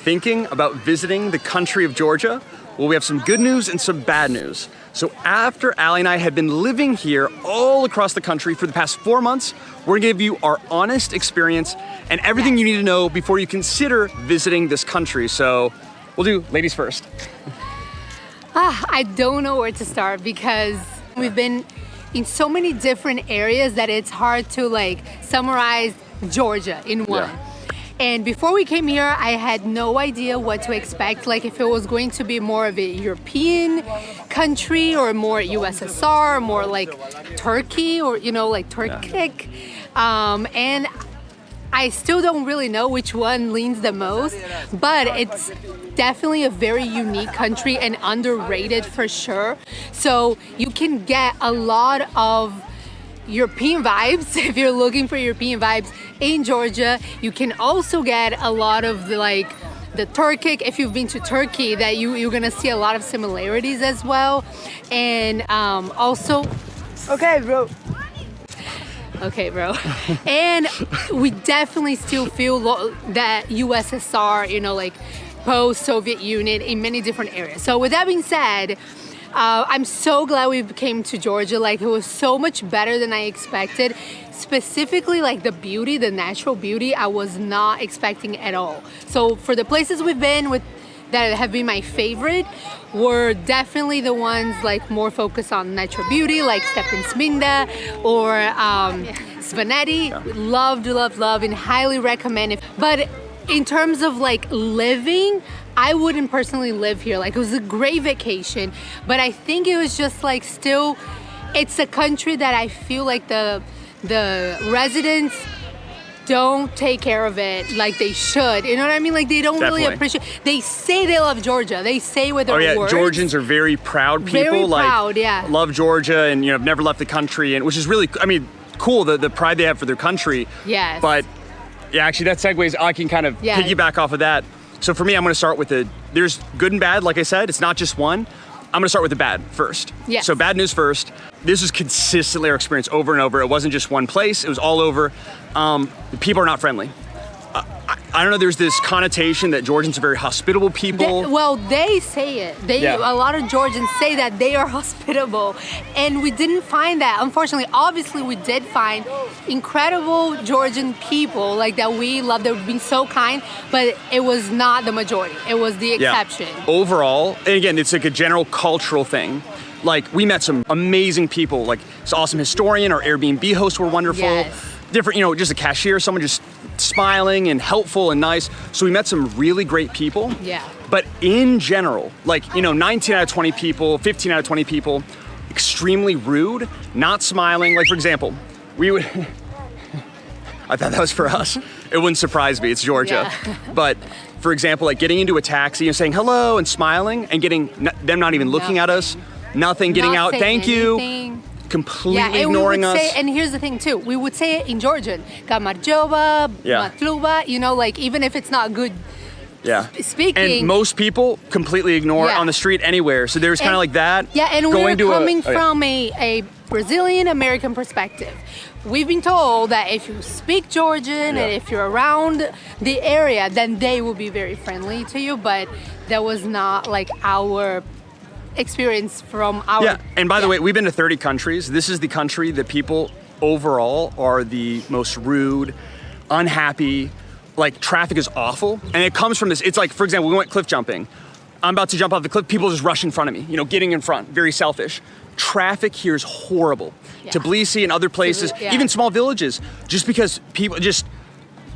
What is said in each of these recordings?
thinking about visiting the country of Georgia? Well, we have some good news and some bad news. So after Allie and I have been living here all across the country for the past 4 months, we're gonna give you our honest experience and everything you need to know before you consider visiting this country. So we'll do ladies first. I don't know where to start because we've been in so many different areas that it's hard to like summarize Georgia in one. Yeah. And before we came here, I had no idea what to expect, like if it was going to be more of a European country or more USSR, or more like Turkey or, you know, like Turkic. And I still don't really know which one leans the most, but it's definitely a very unique country and underrated for sure. So you can get a lot of European vibes if you're looking for European vibes in Georgia. You can also get a lot of the Turkic, if you've been to Turkey, that you're gonna see a lot of similarities as well. And also, okay bro, and we definitely still feel that USSR, you know, like post-Soviet Union in many different areas. So with that being said, I'm so glad we came to Georgia. Like, it was so much better than I expected. Specifically, like the beauty, the natural beauty, I was not expecting at all. So for the places we've been with that have been my favorite were definitely the ones like more focused on natural beauty, like Stepin Sminda or Svanetti. Loved, and highly recommend it. But in terms of like living, I wouldn't personally live here. Like, it was a great vacation, but I think it was just like still, it's a country that I feel like the residents don't take care of it like they should. You know what I mean? Like, they don't really appreciate. They say they love Georgia. They say with their words. Georgians are very proud people. Very proud, yeah. Love Georgia and, you know, have never left the country, and which is really, I mean, cool, the pride they have for their country. Yes. But yeah, actually that segues, I can kind of piggyback off of that. So for me, I'm gonna start with there's good and bad, like I said, it's not just one. I'm gonna start with the bad first. Yes. So bad news first. This is consistently our experience over and over. It wasn't just one place, it was all over. The people are not friendly. I don't know, there's this connotation that Georgians are very hospitable people. They say it. A lot of Georgians say that they are hospitable, and we didn't find that. Unfortunately, obviously we did find incredible Georgian people like that we love, that have been so kind, but it was not the majority. It was the exception. Overall, and again, it's like a general cultural thing. Like, we met some amazing people, like this awesome historian, our Airbnb hosts were wonderful. Yes. Different, you know, just a cashier, someone just smiling and helpful and nice. So we met some really great people. Yeah. But in general, like, you know, 19 out of 20 people, 15 out of 20 people, extremely rude, not smiling. Like, for example, we would, I thought that was for us. It wouldn't surprise me, it's Georgia. Yeah. But for example, like getting into a taxi and saying hello and smiling and getting them not even looking at us, getting out, thank you. Completely ignoring us. And here's the thing too, we would say it in Georgian, Kamarjoba, Matluba, you know, like even if it's not good speaking. And most people completely ignore it on the street anywhere. So there's kind of like that. Yeah, and we're coming from a Brazilian American perspective. We've been told that if you speak Georgian and if you're around the area, then they will be very friendly to you, but that was not like our experience from our and by the way, we've been to 30 countries. This is the country that people overall are the most rude, unhappy, like traffic is awful, and it comes from this. It's like, for example, we went cliff jumping. I'm about to jump off the cliff, people just rush in front of me, you know, getting in front, very selfish. Traffic here is horrible. Tbilisi and other places, even small villages, just because people just,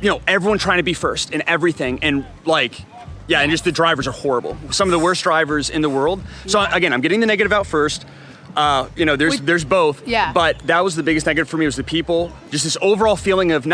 you know, everyone trying to be first in everything, and like, and just the drivers are horrible. Some of the worst drivers in the world. So again, I'm getting the negative out first. You know, there's both. But that was the biggest negative for me, was the people. Just this overall feeling of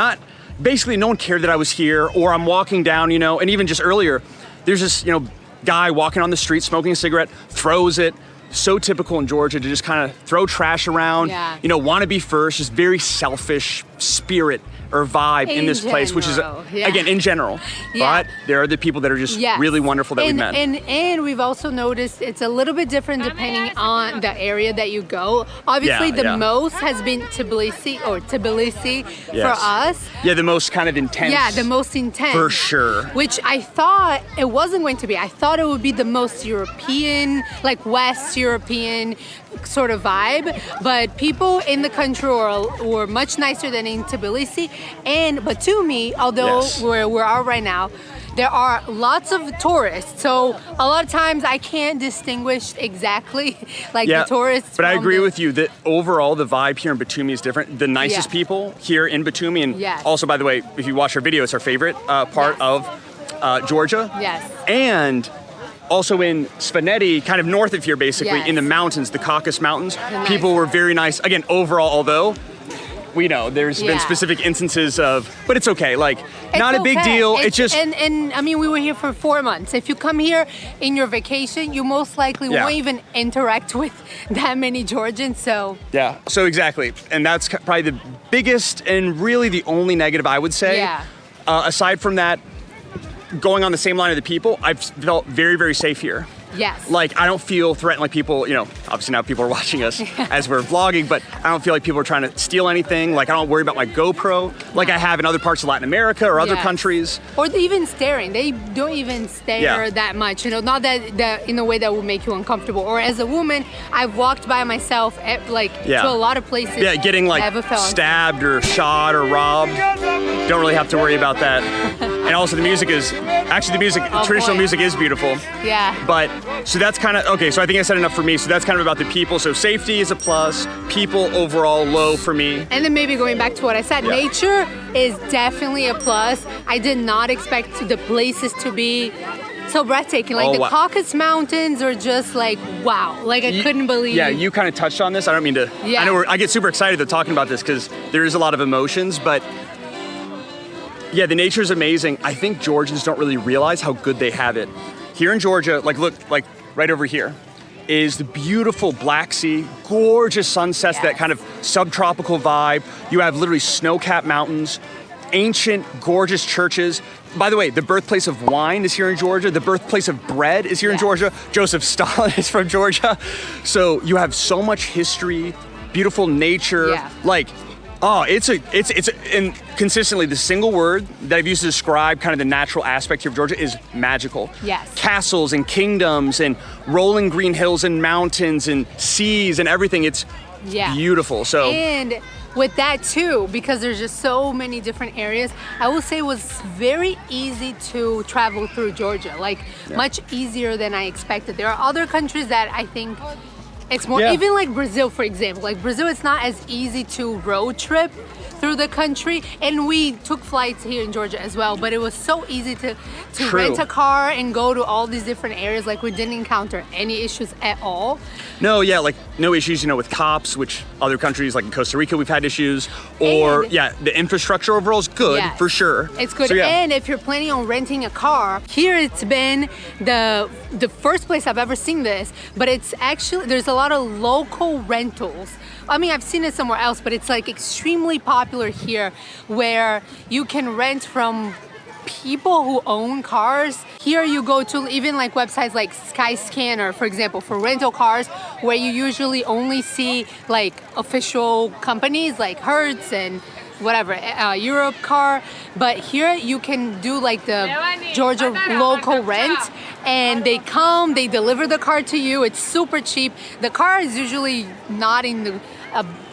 basically no one cared that I was here, or I'm walking down, you know, and even just earlier, there's this, you know, guy walking on the street smoking a cigarette, throws it. So typical in Georgia to just kind of throw trash around, you know, want to be first, just very selfish spirit or vibe in this place, which is, again, in general. But there are the people that are just really wonderful that we've met. And we've also noticed it's a little bit different depending on the area that you go. Obviously, the most has been Tbilisi for us. Yeah, the most kind of intense. Yeah, the most intense. For sure. Which I thought it wasn't going to be. I thought it would be the most European, like West European sort of vibe, but people in the country were much nicer than in Tbilisi. And Batumi, although where we are right now, there are lots of tourists. So a lot of times I can't distinguish exactly the tourists. But I agree with you that overall the vibe here in Batumi is different. The nicest people here in Batumi, and also, by the way, if you watch our video, it's our favorite part of Georgia. Yes. And also in Svaneti, kind of north of here, basically, in the mountains, the Caucasus Mountains, people were very nice. Again, overall, although we know there's been specific instances of, but it's okay. Like, not a big deal. It's just... And I mean, we were here for 4 months. If you come here in your vacation, you most likely won't even interact with that many Georgians, so... Yeah, so exactly. And that's probably the biggest and really the only negative I would say. Yeah. Aside from that, going on the same line of the people, I've felt very, very safe here. Yes. Like, I don't feel threatened like people, obviously now people are watching us as we're vlogging, but I don't feel like people are trying to steal anything. Like, I don't worry about my GoPro like I have in other parts of Latin America or other countries. Or even staring. They don't even stare that much, not that in a way that would make you uncomfortable. Or as a woman, I've walked by myself to a lot of places. Yeah, getting stabbed or shot or robbed. Don't really have to worry about that. And also traditional music is beautiful. Yeah. But, so that's kind of, okay, so I think I said enough for me. So that's kind of about the people. So safety is a plus, people overall low for me. And then maybe going back to what I said, nature is definitely a plus. I did not expect the places to be so breathtaking. Like the Caucasus Mountains are just wow. I couldn't believe. Yeah, you kind of touched on this. I don't mean to, I know I get super excited talking about this because there is a lot of emotions, but yeah, the nature is amazing. I think Georgians don't really realize how good they have it. Here in Georgia, look, right over here, is the beautiful Black Sea, gorgeous sunsets, that kind of subtropical vibe. You have literally snow-capped mountains, ancient, gorgeous churches. By the way, the birthplace of wine is here in Georgia. The birthplace of bread is here in Georgia. Joseph Stalin is from Georgia. So you have so much history, beautiful nature. And consistently the single word that I've used to describe kind of the natural aspect here of Georgia is magical. Yes. Castles and kingdoms and rolling green hills and mountains and seas and everything. It's beautiful. So. And with that too, because there's just so many different areas, I will say it was very easy to travel through Georgia. Much easier than I expected. There are other countries that I think it's more, even like Brazil, for example. Brazil, it's not as easy to road trip through the country. And we took flights here in Georgia as well, but it was so easy to rent a car and go to all these different areas. We didn't encounter any issues at all. No, no issues, with cops, which other countries like in Costa Rica, we've had issues. Or, the infrastructure overall is good, for sure. It's good. So, and if you're planning on renting a car, here it's been the first place I've ever seen this, but it's actually, there's a lot of local rentals. I mean, I've seen it somewhere else, but it's extremely popular here where you can rent from people who own cars. Here you go to even websites like Skyscanner, for example, for rental cars, where you usually only see official companies like Hertz and whatever, Europe car. But here you can do the Georgia local rent, and they come, they deliver the car to you. It's super cheap. The car is usually not in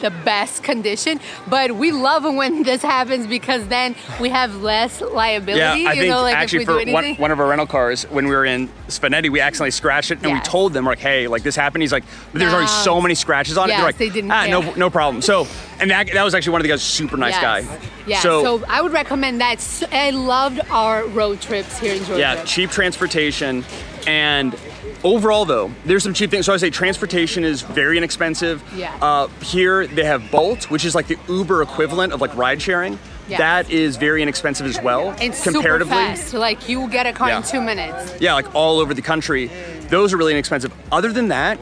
the best condition, but we love it when this happens because then we have less liability. Yeah, I think actually if we for one of our rental cars, when we were in Svaneti, we accidentally scratched it, and we told them, hey, this happened. He's like, there's already so many scratches on it. They're like, they didn't care. no problem. So, and that was actually one of the guys, super nice guy. Yeah, so I would recommend that. I loved our road trips here in Georgia. Yeah, cheap transportation. And overall, though, there's some cheap things. So I say transportation is very inexpensive. Yeah. Here they have Bolt, which is the Uber equivalent of ride sharing. Yeah. That is very inexpensive as well, And comparatively. super fast. Like you get a car Yeah. in 2 minutes. Yeah, like all over the country. Those are really inexpensive. Other than that,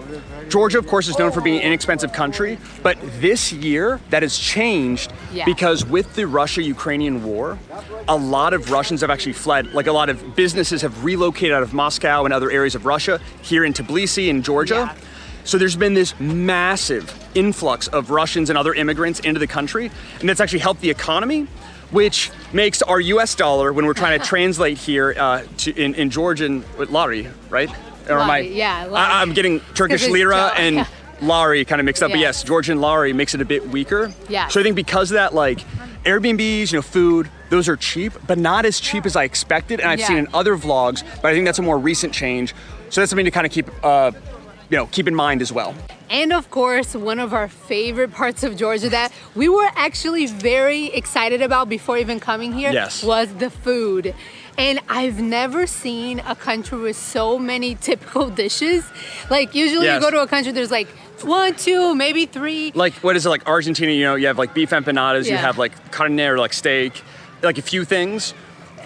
Georgia, of course, is known for being an inexpensive country, but this year that has changed Yeah. because with the Russia-Ukrainian war, a lot of Russians have actually fled. Like a lot of businesses have relocated out of Moscow and other areas of Russia here in Tbilisi in Georgia. Yeah. So there's been this massive influx of Russians and other immigrants into the country, and that's actually helped the economy, which makes our US dollar, when we're trying to translate here in Georgian, lari, right? Or am Lari, yeah, lari. I'm getting Turkish 'Cause it's lira Georgia. and lari kind of mixed up, but Yeah. yes, Georgian lari makes it a bit weaker. Yeah. So I think because of that, like Airbnbs, food, those are cheap, but not as cheap as I expected, and I've Yeah. seen in other vlogs, but I think that's a more recent change. So that's something to kind of keep in mind as well. And of course, one of our favorite parts of Georgia that we were actually very excited about before even coming here Yes. was the food. And I've never seen a country with so many typical dishes. Like usually Yes. you go to a country, there's like 1, 2, maybe 3. Like, what is it, like Argentina, you have like beef empanadas, you Yeah. have like carne or like steak, like a few things.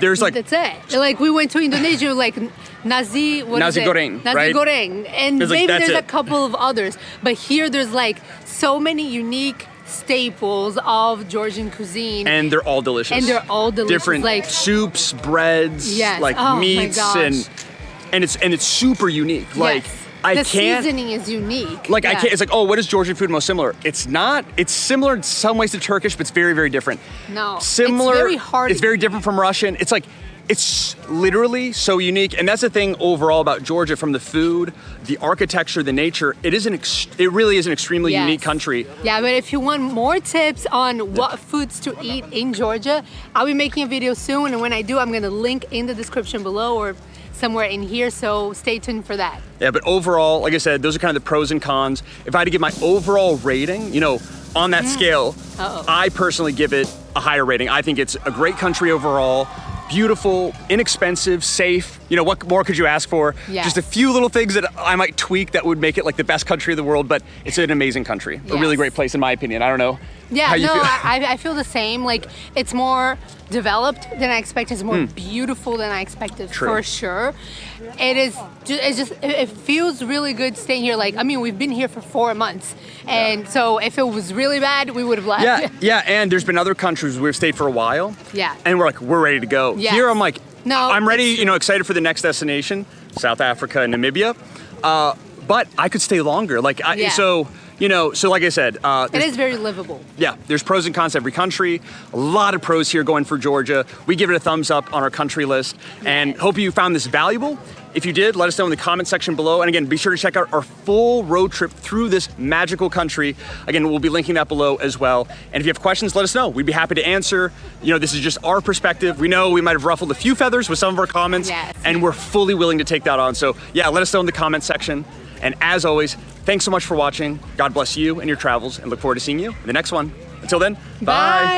There's like, That's it. Like we went to Indonesia, like nasi, what is Nasi it? goreng, Nasi right? goreng. And It's like, maybe that's there's a it. couple of others. But here there's like so many unique staples of Georgian cuisine. and they're all delicious. And they're all delicious, Different like- soups, breads, Yes. like Oh my meats, gosh. and it's super unique. Like Yes. I the can't. seasoning is unique. Like I Yeah. can't. It's like, oh, what is Georgian food most similar? It's not. It's similar in some ways to Turkish, but it's very, very different. No, it's Similar. very hard. It's very different from Russian. It's like, it's literally so unique, and that's the thing overall about Georgia. From the food, the architecture, the nature, it really is an extremely Yes. unique country. Yeah, but if you want more tips on what foods to eat in Georgia, I'll be making a video soon, and when I do, I'm gonna link in the description below or somewhere in here, so stay tuned for that. Yeah, but overall, like I said, those are kind of the pros and cons. If I had to give my overall rating, on that scale, Uh-oh. I personally give it a higher rating. I think it's a great country overall. Beautiful, inexpensive, safe. What more could you ask for? Yes. Just a few little things that I might tweak that would make it like the best country of the world, but it's an amazing country. A really Yes. great place in my opinion. I don't know. Yeah, how you no, feel. I feel the same. Like it's more developed than I expected. It's more beautiful than I expected True. for sure. It feels really good staying here. Like I mean, we've been here for 4 months, and so if it was really bad, we would have left. Yeah, and there's been other countries where we've stayed for a while. Yeah. And we're ready to go. Yes. Here I'm like, No, I'm ready, it's true. excited for the next destination, South Africa and Namibia. But I could stay longer. Like, Yeah. so like I said, It is very livable. yeah, there's pros and cons to every country. A lot of pros here going for Georgia. We give it a thumbs up on our country list, and hope you found this valuable. If you did, let us know in the comment section below. And again, be sure to check out our full road trip through this magical country. Again, we'll be linking that below as well. And if you have questions, let us know. We'd be happy to answer. This is just our perspective. We know we might have ruffled a few feathers with some of our comments, Yes. and we're fully willing to take that on. So yeah, let us know in the comment section. And as always, thanks so much for watching. God bless you and your travels, and look forward to seeing you in the next one. Until then, bye. Bye.